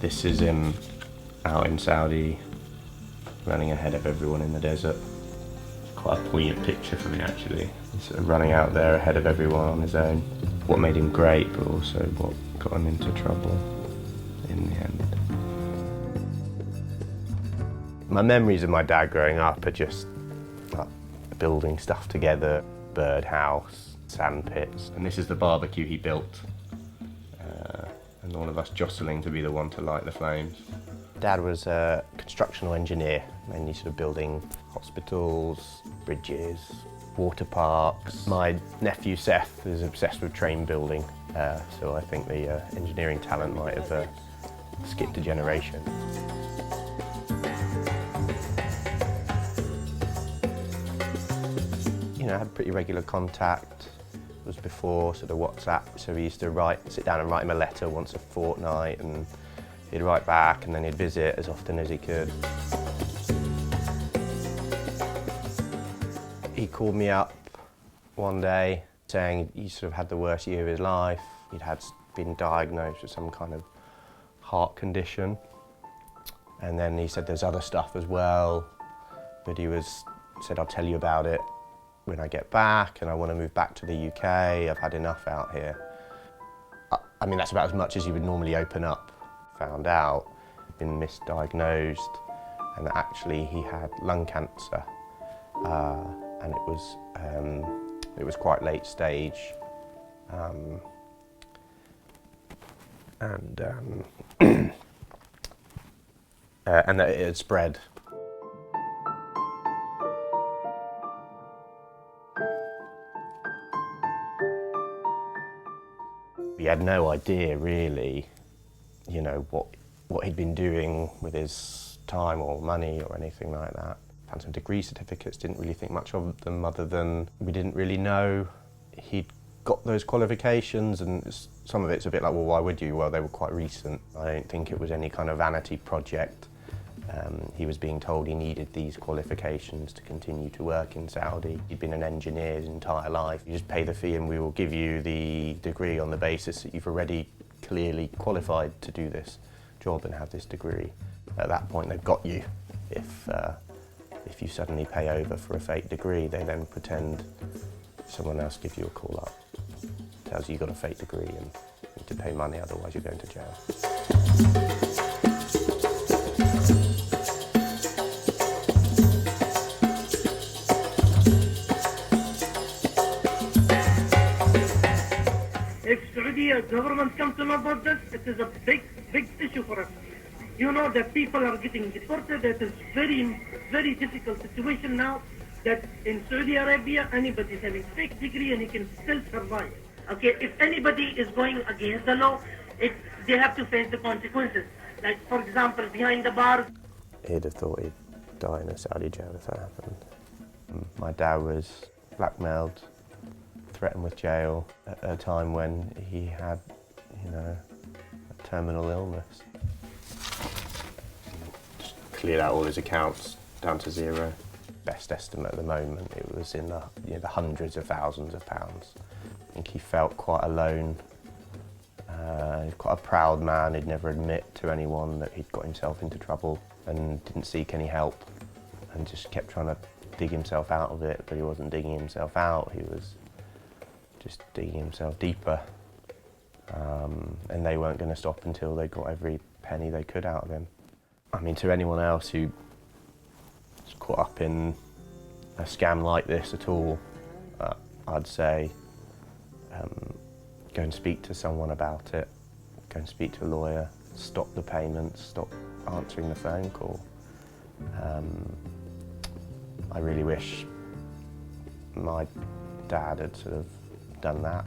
This is him out in Saudi, running ahead of everyone in the desert. It's quite a poignant picture for me, actually. He's sort of running out there ahead of everyone on his own. What made him great, but also what got him into trouble in the end. My memories of my dad growing up are just like building stuff together, birdhouse, sand pits. And this is the barbecue he built. And all of us jostling to be the one to light the flames. Dad was a constructional engineer, mainly sort of building hospitals, bridges, water parks. My nephew Seth is obsessed with train building, so I think the engineering talent might have skipped a generation. You know, I had pretty regular contact. It was before sort of WhatsApp, so we used to sit down and write him a letter once a fortnight, and he'd write back and then he'd visit as often as he could. He called me up one day saying he sort of had the worst year of his life. He'd been diagnosed with some kind of heart condition, and then he said there's other stuff as well, but he said I'll tell you about it when I get back, and I want to move back to the UK. I've had enough out here. I mean, that's about as much as you would normally open up. Found out, been misdiagnosed, and that actually he had lung cancer, and it was quite late stage, and that it had spread. He had no idea really, you know, what he'd been doing with his time or money or anything like that. Found some degree certificates, didn't really think much of them other than we didn't really know he'd got those qualifications, and some of it's a bit like, well, why would you? Well, they were quite recent. I don't think it was any kind of vanity project. He was being told he needed these qualifications to continue to work in Saudi. He'd been an engineer his entire life. You just pay the fee and we will give you the degree on the basis that you've already clearly qualified to do this job and have this degree. At that point they've got you. If you suddenly pay over for a fake degree, they then pretend someone else gives you a call up, tells you you've got a fake degree and you need to pay money, otherwise you're going to jail. If Saudi government comes to know about this, it is a big issue for us. You know that people are getting deported. It is very difficult situation now that in Saudi Arabia, anybody is having fake degree and he can still survive. Okay, if anybody is going against the law, they have to face the consequences. Like, for example, behind the bars. He'd have thought he'd die in a Saudi jail if that happened. My dad was blackmailed, threatened with jail at a time when he had, you know, a terminal illness. Just cleared out all his accounts down to zero. Best estimate at the moment, it was in the hundreds of thousands of pounds. I think he felt quite alone. He's quite a proud man. He'd never admit to anyone that he'd got himself into trouble and didn't seek any help, and just kept trying to dig himself out of it, but he wasn't digging himself out, he was just digging himself deeper. And they weren't going to stop until they got every penny they could out of him. I mean, to anyone else who's caught up in a scam like this at all, I'd say go and speak to someone about it, go and speak to a lawyer, stop the payments, stop answering the phone call. I really wish my dad had sort of done that.